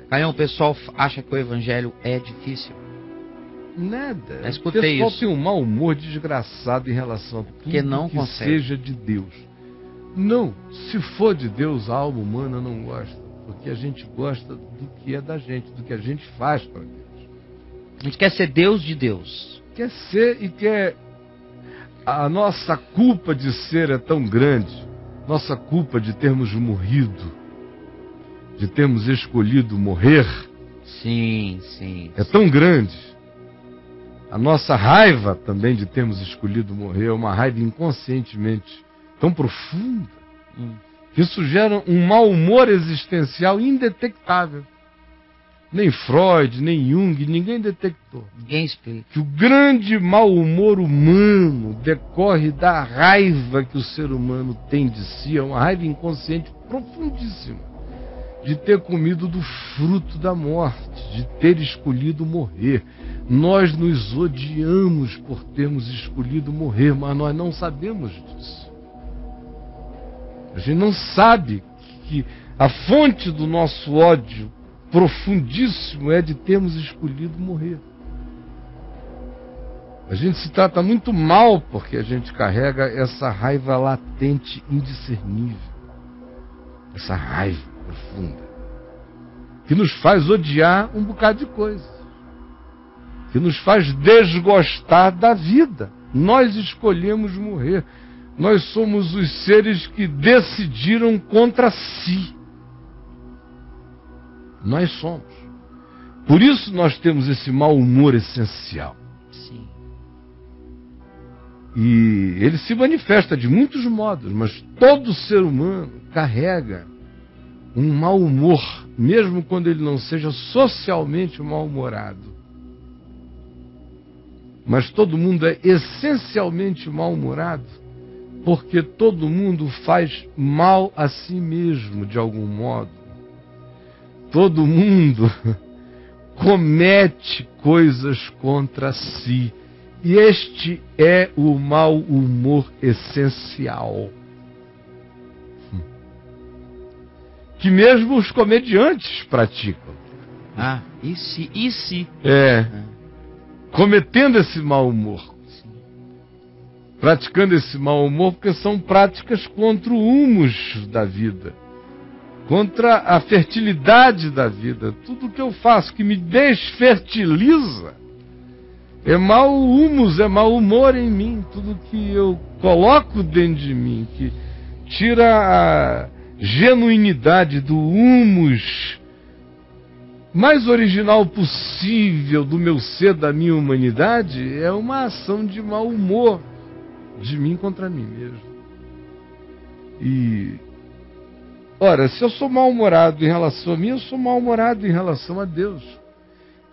Caião, o pessoal acha que o evangelho é difícil. Nada. Eu escutei o pessoal isso. tem um mau humor desgraçado em relação a tudo Que não que consegue. seja de Deus. Não, se for de Deus, a alma humana não gosta. Porque a gente gosta do que é da gente, do que a gente faz para Deus. A gente quer ser Deus de Deus. Quer ser e quer... A nossa culpa de ser é tão grande. Nossa culpa de termos morrido, de termos escolhido morrer, Sim. é tão grande. A nossa raiva também de termos escolhido morrer é uma raiva inconscientemente tão profunda, que isso gera um mau humor existencial indetectável. Nem Freud, nem Jung, ninguém detectou. Ninguém explica. Que o grande mau humor humano decorre da raiva que o ser humano tem de si, é uma raiva inconsciente profundíssima, de ter comido do fruto da morte, de ter escolhido morrer. Nós nos odiamos por termos escolhido morrer, mas nós não sabemos disso. A gente não sabe que a fonte do nosso ódio profundíssimo é de termos escolhido morrer. A gente se trata muito mal porque a gente carrega essa raiva latente, indiscernível. Essa raiva profunda, que nos faz odiar um bocado de coisa, que nos faz desgostar da vida. Nós escolhemos morrer. Nós somos os seres que decidiram contra si. Nós somos. Por isso nós temos esse mau humor essencial. Sim. E ele se manifesta de muitos modos, mas todo ser humano carrega um mau humor, mesmo quando ele não seja socialmente mal-humorado. Mas todo mundo é essencialmente mal-humorado, porque todo mundo faz mal a si mesmo, de algum modo. Todo mundo comete coisas contra si. E este é o mau humor essencial. Que mesmo os comediantes praticam. E se? Cometendo esse mau humor. Praticando esse mau humor, porque são práticas contra o humus da vida, contra a fertilidade da vida. Tudo que eu faço que me desfertiliza é mau humus, é mau humor em mim. Tudo que eu coloco dentro de mim, que tira a genuinidade do humus mais original possível do meu ser, da minha humanidade, é uma ação de mau humor de mim contra mim mesmo. E, ora, se eu sou mal-humorado em relação a mim, eu sou mal-humorado em relação a Deus,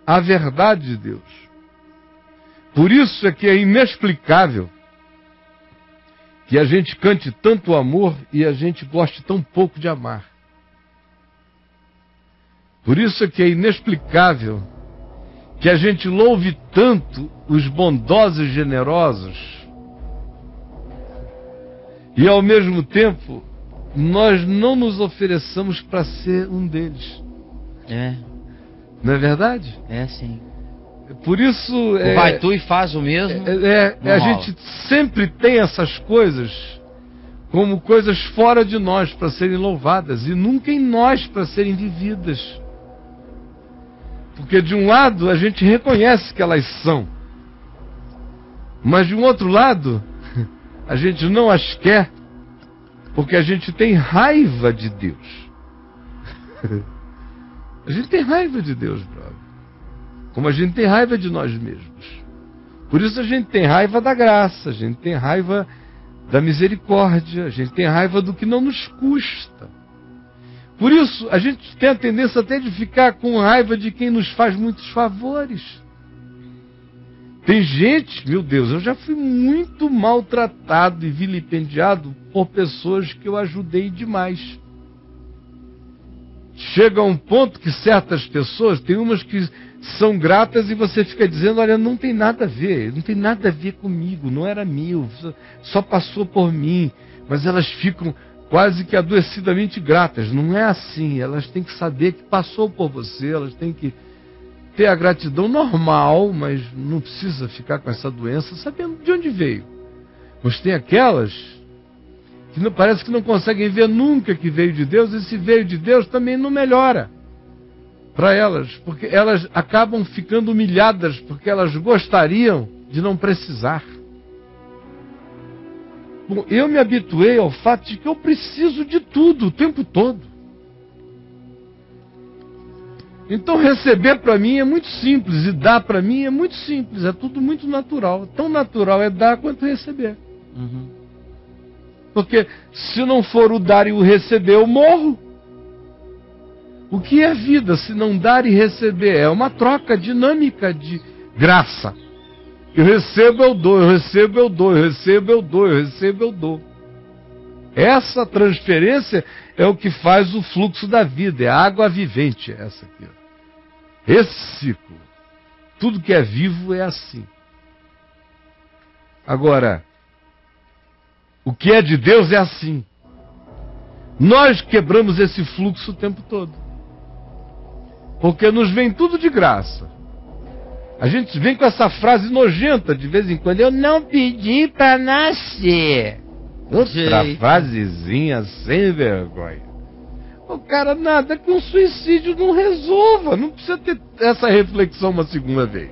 a verdade de Deus. Por isso é que é inexplicável que a gente cante tanto amor e a gente goste tão pouco de amar. Por isso é que é inexplicável que a gente louve tanto os bondosos e generosos e, ao mesmo tempo, nós não nos ofereçamos para ser um deles. Não é verdade? Sim. Por isso... vai tu e faz o mesmo. A gente sempre tem essas coisas como coisas fora de nós para serem louvadas e nunca em nós para serem vividas. Porque de um lado a gente reconhece que elas são, mas de um outro lado a gente não as quer, porque a gente tem raiva de Deus. A gente tem raiva de Deus, brother. Como a gente tem raiva de nós mesmos. Por isso a gente tem raiva da graça, a gente tem raiva da misericórdia, a gente tem raiva do que não nos custa. Por isso a gente tem a tendência até de ficar com raiva de quem nos faz muitos favores. Tem gente, meu Deus, eu já fui muito maltratado e vilipendiado por pessoas que eu ajudei demais. Chega a um ponto que certas pessoas, tem umas que são gratas e você fica dizendo, olha, não tem nada a ver comigo, não era meu, só passou por mim. Mas elas ficam quase que adoecidamente gratas. Não é assim. Elas têm que saber que passou por você, elas têm que ter a gratidão normal, mas não precisa ficar com essa doença sabendo de onde veio. Mas tem aquelas que não, parece que não conseguem ver nunca que veio de Deus, e se veio de Deus também não melhora para elas, porque elas acabam ficando humilhadas, porque elas gostariam de não precisar. Bom, eu me habituei ao fato de que eu preciso de tudo o tempo todo. Então receber para mim é muito simples, e dar para mim é muito simples, é tudo muito natural. Tão natural é dar quanto receber. Uhum. Porque se não for o dar e o receber, eu morro. O que é vida se não dar e receber? É uma troca dinâmica de graça. Eu recebo, eu dou, eu recebo, eu dou, eu recebo, eu dou, eu recebo, eu dou. Essa transferência é o que faz o fluxo da vida, é a água vivente, essa aqui. Esse ciclo. Tudo que é vivo é assim. Agora, o que é de Deus é assim. Nós quebramos esse fluxo o tempo todo. Porque nos vem tudo de graça. A gente vem com essa frase nojenta de vez em quando: eu não pedi para nascer. Outra frasezinha sem vergonha. O cara, nada que um suicídio não resolva. Não precisa ter essa reflexão uma segunda vez.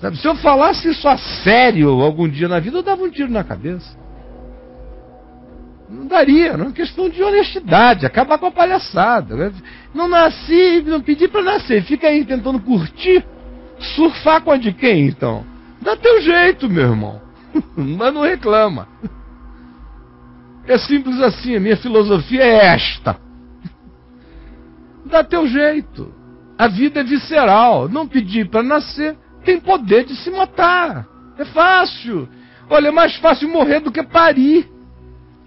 Sabe, se eu falasse isso a sério algum dia na vida, eu dava um tiro na cabeça. Não daria, não é uma questão de honestidade, acabar com a palhaçada. Não nasci, não pedi para nascer. Fica aí tentando curtir, surfar com a de quem então? Dá teu jeito, meu irmão. Mas não reclama. É simples assim, a minha filosofia é esta. Dá teu jeito. A vida é visceral. Não pedir para nascer tem poder de se matar. É fácil. Olha, é mais fácil morrer do que parir.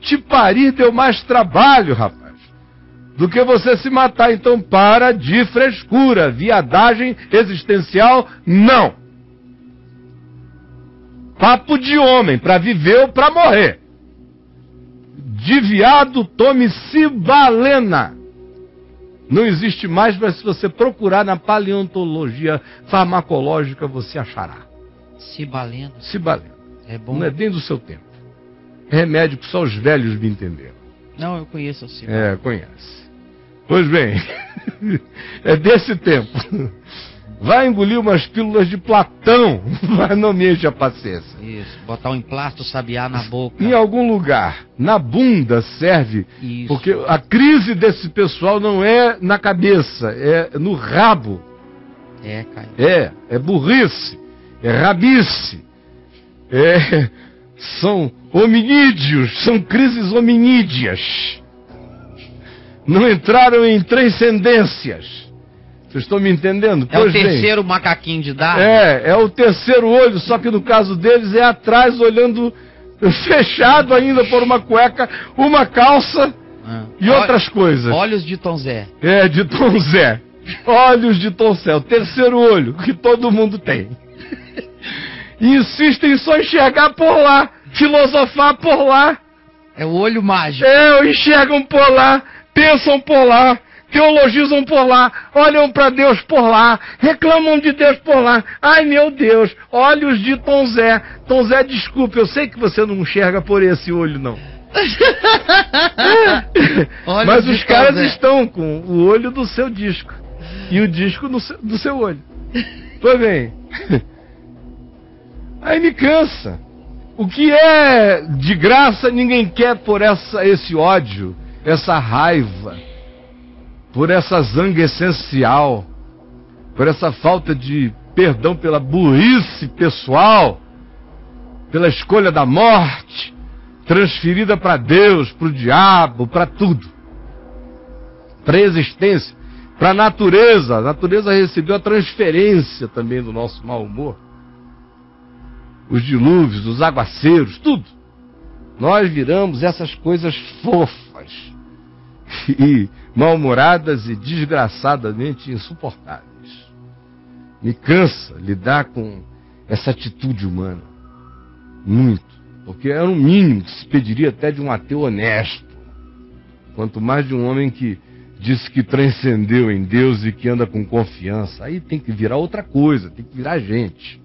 Te parir deu mais trabalho, rapaz, do que você se matar. Então para de frescura. Viadagem existencial, não. Papo de homem, para viver ou para morrer. De viado, tome cibalena. Não existe mais, mas se você procurar na paleontologia farmacológica, você achará. Cibalena. Cibalena. É bom. Não é nem do seu tempo. É remédio que só os velhos me entenderam. Não, eu conheço o cibalena. É, conhece. Pois bem, é desse tempo. Vai engolir umas pílulas de Platão, mas não me enche a paciência. Isso, botar um emplasto sabiá na boca. Em algum lugar, na bunda serve, Isso. Porque a crise desse pessoal não é na cabeça, é no rabo. É, Caio. É burrice, é rabice, são hominídeos, são crises hominídeas. Não entraram em transcendências. Vocês estão me entendendo? É o terceiro macaquinho de Darwin. É o terceiro olho, só que no caso deles é atrás, olhando fechado ainda por uma cueca, uma calça e outras coisas. Olhos de Tom Zé. É, de Tom Zé. Olhos de Tom Zé, o terceiro olho que todo mundo tem. E insistem só enxergar por lá, filosofar por lá. É o olho mágico. Enxergam por lá, pensam por lá, teologizam por lá, olham para Deus por lá, reclamam de Deus por lá. Ai, meu Deus, olhos de Tom Zé. Tom Zé, desculpe, eu sei que você não enxerga por esse olho, não. Mas os caras estão com o olho do seu disco e o disco do seu olho. Pois bem, aí me cansa. O que é de graça ninguém quer por esse ódio, essa raiva, por essa zanga essencial, por essa falta de perdão pela burrice pessoal, pela escolha da morte, transferida para Deus, para o diabo, para tudo, para a existência, para a natureza. A natureza recebeu a transferência também do nosso mau humor, os dilúvios, os aguaceiros, tudo. Nós viramos essas coisas fofas e mal-humoradas e desgraçadamente insuportáveis. Me cansa lidar com essa atitude humana. Muito. porque era o mínimo que se pediria até de um ateu honesto, quanto mais de um homem que disse que transcendeu em Deus e que anda com confiança. Aí tem que virar outra coisa, tem que virar gente.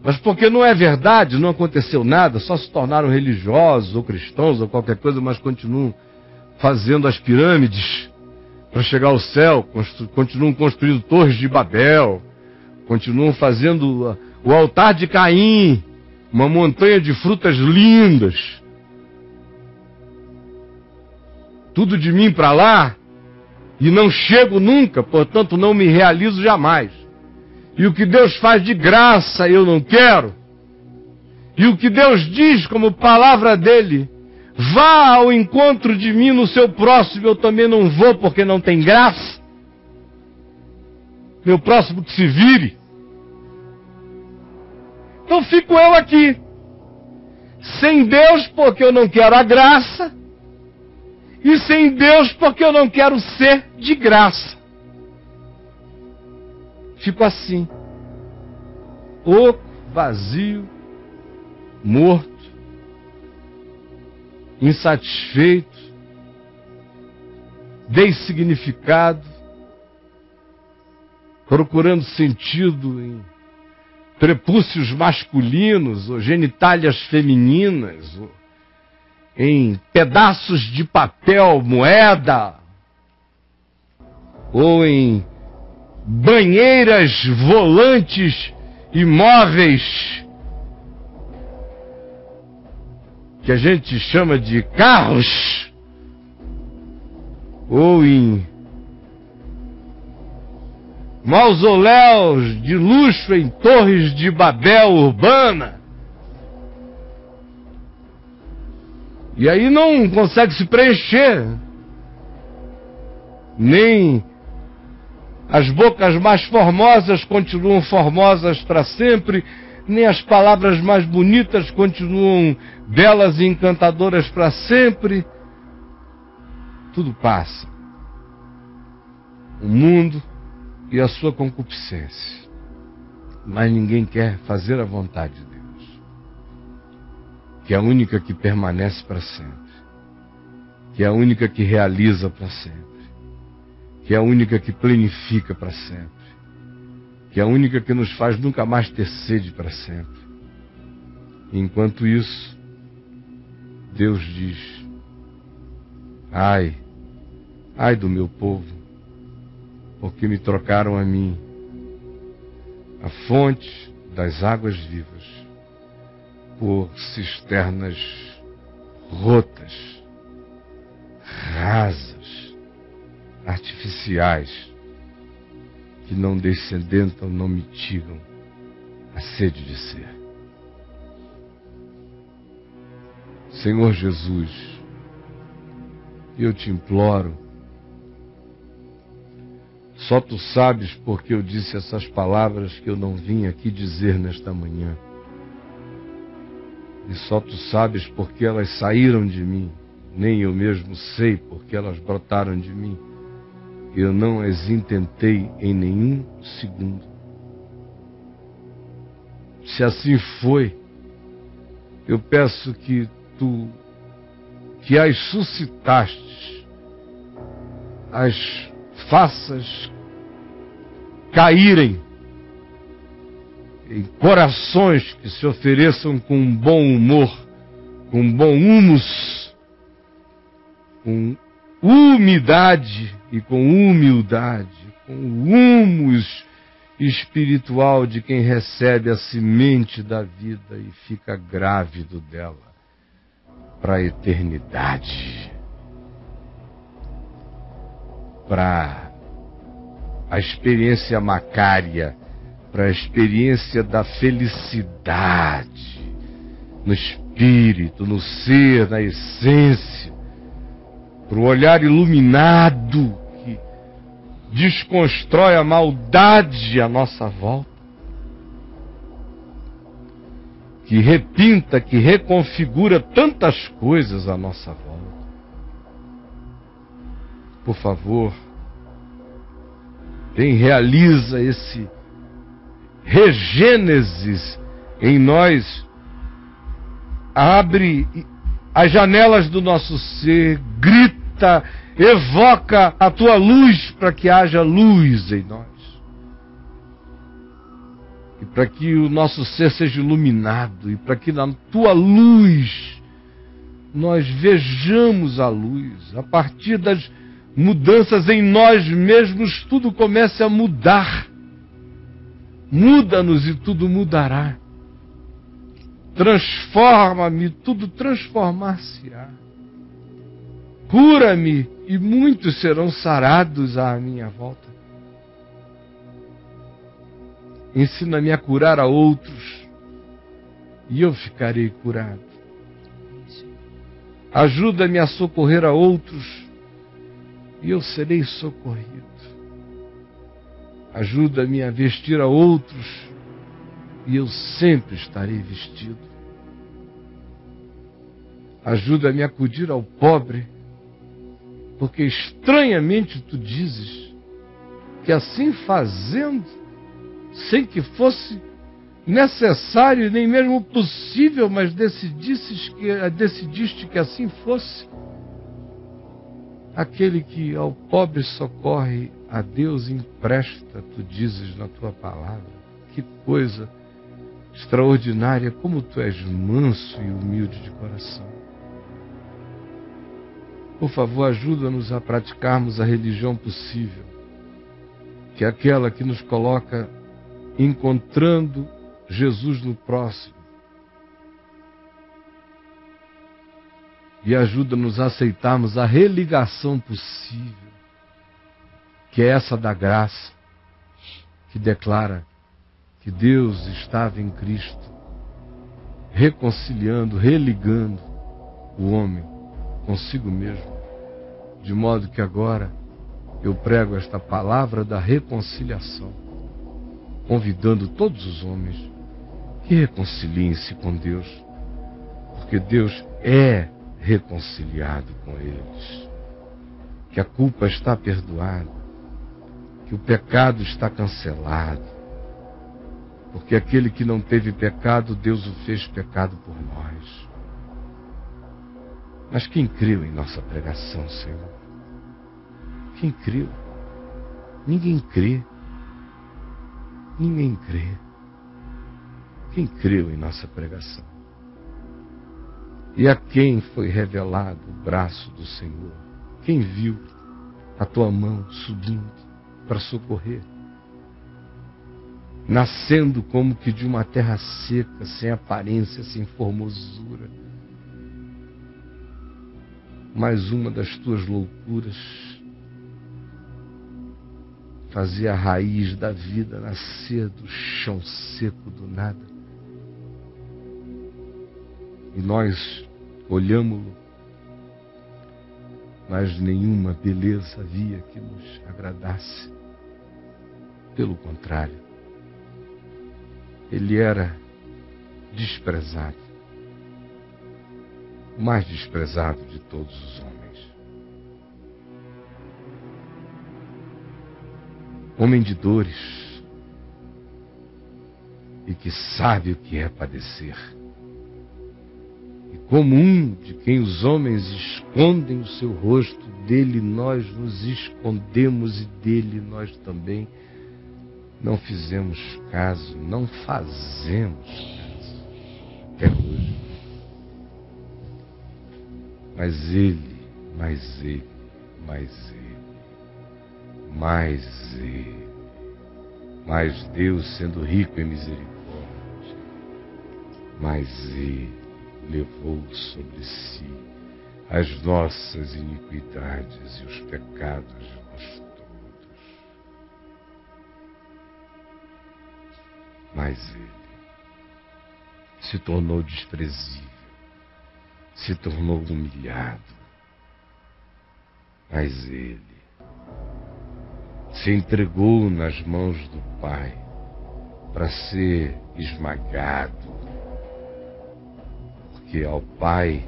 Mas porque não é verdade, não aconteceu nada, só se tornaram religiosos ou cristãos ou qualquer coisa, mas continuam fazendo as pirâmides para chegar ao céu, continuam construindo torres de Babel, continuam fazendo o altar de Caim, uma montanha de frutas lindas. Tudo de mim para lá, e não chego nunca, portanto não me realizo jamais. E o que Deus faz de graça eu não quero. E o que Deus diz como palavra dele, vá ao encontro de mim no seu próximo, eu também não vou porque não tem graça. Meu próximo que se vire. Então fico eu aqui, sem Deus porque eu não quero a graça, e sem Deus porque eu não quero ser de graça. Fico assim, oco, vazio, morto, insatisfeito, dessignificado, procurando sentido em prepúcios masculinos ou genitálias femininas, ou em pedaços de papel moeda, ou em banheiras volantes imóveis que a gente chama de carros, ou em mausoléus de luxo em torres de Babel urbana. E aí não consegue se preencher. Nem as bocas mais formosas continuam formosas para sempre, nem as palavras mais bonitas continuam belas e encantadoras para sempre. Tudo passa. O mundo e a sua concupiscência. Mas ninguém quer fazer a vontade de Deus, que é a única que permanece para sempre, que é a única que realiza para sempre, que é a única que planifica para sempre, que é a única que nos faz nunca mais ter sede para sempre. E enquanto isso, Deus diz: ai do meu povo, porque me trocaram a mim, a fonte das águas vivas, por cisternas rotas, rasas, artificiais, que não descendentam, não mitigam a sede de ser. Senhor Jesus, eu te imploro, só tu sabes porque eu disse essas palavras que eu não vim aqui dizer nesta manhã. E só tu sabes porque elas saíram de mim. Nem eu mesmo sei porque elas brotaram de mim. Eu não as intentei em nenhum segundo. Se assim foi, eu peço que tu, que as suscitastes, as faças caírem em corações que se ofereçam com bom humor, com bom humus, com umidade e com humildade, com o humus espiritual de quem recebe a semente da vida e fica grávido dela para a eternidade, para a experiência macária, para a experiência da felicidade no espírito, no ser, na essência, para o olhar iluminado que desconstrói a maldade à nossa volta, que repinta, que reconfigura tantas coisas à nossa volta. Por favor, realiza esse regênesis em nós abre as janelas do nosso ser, grita, evoca a tua luz para que haja luz em nós. E para que o nosso ser seja iluminado, e para que na tua luz nós vejamos a luz. A partir das mudanças em nós mesmos, tudo comece a mudar. Muda-nos e tudo mudará. Transforma-me, tudo transformar-se-á. Cura-me e muitos serão sarados à minha volta. Ensina-me a curar a outros e eu ficarei curado. Ajuda-me a socorrer a outros e eu serei socorrido. Ajuda-me a vestir a outros e eu sempre estarei vestido. Ajuda-me a acudir ao pobre, porque estranhamente tu dizes que assim fazendo, sem que fosse necessário nem mesmo possível, mas decidiste que assim fosse, aquele que ao pobre socorre, a Deus empresta, tu dizes na tua palavra. Que coisa extraordinária, como tu és manso e humilde de coração. Por favor, ajuda-nos a praticarmos a religião possível, que é aquela que nos coloca encontrando Jesus no próximo. E ajuda-nos a aceitarmos a religação possível, que é essa da graça, que declara que Deus estava em Cristo, reconciliando, religando o homem consigo mesmo, de modo que agora eu prego esta palavra da reconciliação, convidando todos os homens que reconciliem-se com Deus, porque Deus é reconciliado com eles, que a culpa está perdoada, que o pecado está cancelado, porque aquele que não teve pecado, Deus o fez pecado por nós. Mas quem creu em nossa pregação, Senhor? Quem creu? Ninguém crê. Ninguém crê. Quem creu em nossa pregação? E a quem foi revelado o braço do Senhor? Quem viu a tua mão subindo para socorrer? Nascendo como que de uma terra seca, sem aparência, sem formosura. Mais uma das tuas loucuras fazia a raiz da vida nascer do chão seco do nada. E nós olhamo-lo, mas nenhuma beleza havia que nos agradasse. Pelo contrário, ele era desprezado, o mais desprezado de todos os homens. Homem de dores, e que sabe o que é padecer. E como um de quem os homens escondem o seu rosto, dele nós nos escondemos e dele nós também não fizemos caso, não fazemos caso até hoje. Mas ele, mais Deus sendo rico em misericórdia, mais ele levou sobre si as nossas iniquidades e os pecados de nós todos. Mas ele se tornou desprezível, se tornou humilhado. Mas ele se entregou nas mãos do Pai para ser esmagado, porque ao Pai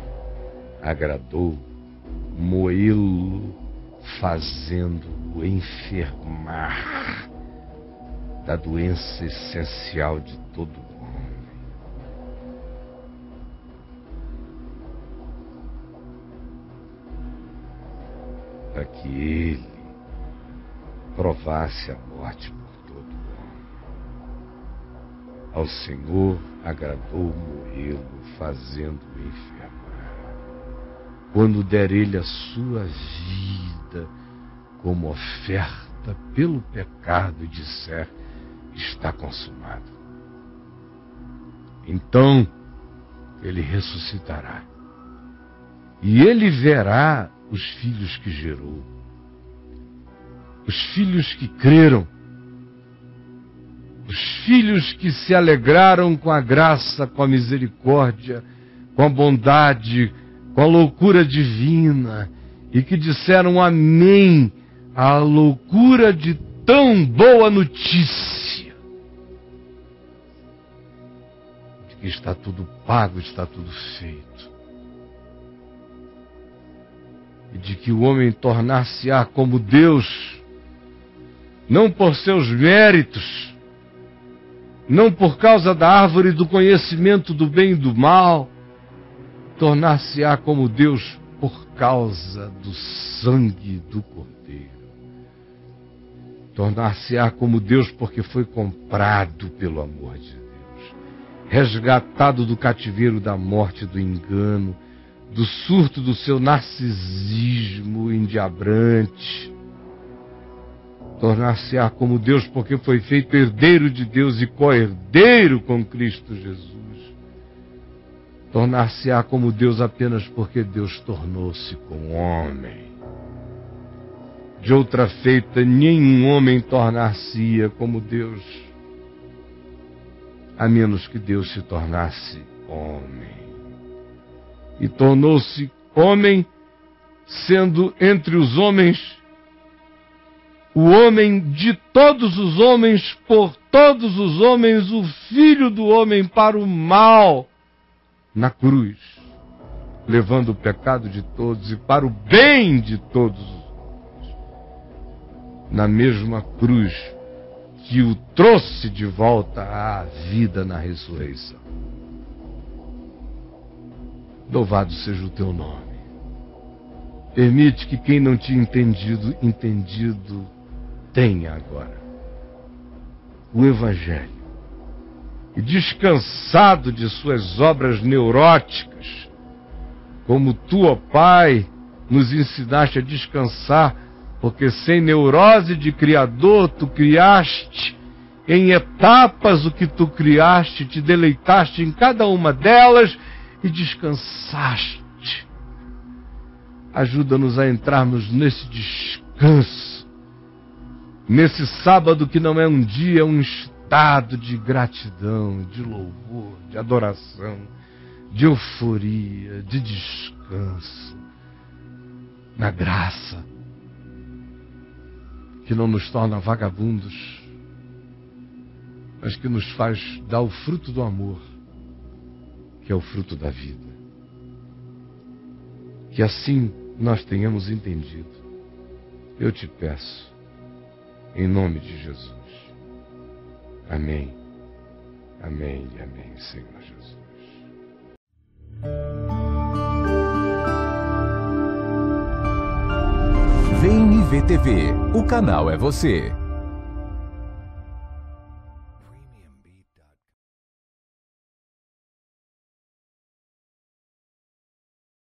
agradou moê-lo, fazendo-o enfermar da doença essencial de todo homem, para que ele provasse a morte por todo homem. Ao Senhor agradou morrê-lo, fazendo-o enfermar. Quando der ele a sua vida como oferta pelo pecado e disser: está consumado, então ele ressuscitará. E ele verá os filhos que gerou, os filhos que creram, os filhos que se alegraram com a graça, com a misericórdia, com a bondade, com a loucura divina, e que disseram amém à loucura de tão boa notícia, de que está tudo pago, está tudo feito, e de que o homem tornar-se-á como Deus, não por seus méritos, não por causa da árvore do conhecimento do bem e do mal, tornar-se-á como Deus por causa do sangue do Cordeiro. Tornar-se-á como Deus porque foi comprado pelo amor de Deus, resgatado do cativeiro da morte e do engano, do surto do seu narcisismo endiabrante. Tornar-se-á como Deus porque foi feito herdeiro de Deus e co-herdeiro com Cristo Jesus. Tornar-se-á como Deus apenas porque Deus tornou-se com homem. De outra feita, nenhum homem tornar-se-ia como Deus, a menos que Deus se tornasse homem. E tornou-se homem, sendo entre os homens o homem de todos os homens, por todos os homens, o Filho do homem para o mal, na cruz, levando o pecado de todos e para o bem de todos os homens, na mesma cruz que o trouxe de volta à vida na ressurreição. Louvado seja o teu nome. Permite que quem não tinha entendido tenha agora o Evangelho, e descansado de suas obras neuróticas, como tu, ó Pai, nos ensinaste a descansar, porque sem neurose de Criador, tu criaste em etapas o que tu criaste, te deleitaste em cada uma delas e descansaste. Ajuda-nos a entrarmos nesse descanso, nesse sábado que não é um dia, é um estado de gratidão, de louvor, de adoração, de euforia, de descanso, na graça, que não nos torna vagabundos, mas que nos faz dar o fruto do amor, que é o fruto da vida. Que assim nós tenhamos entendido. Eu te peço, em nome de Jesus. Amém. Amém e amém, Senhor Jesus. Vem me ver TV. O canal é você.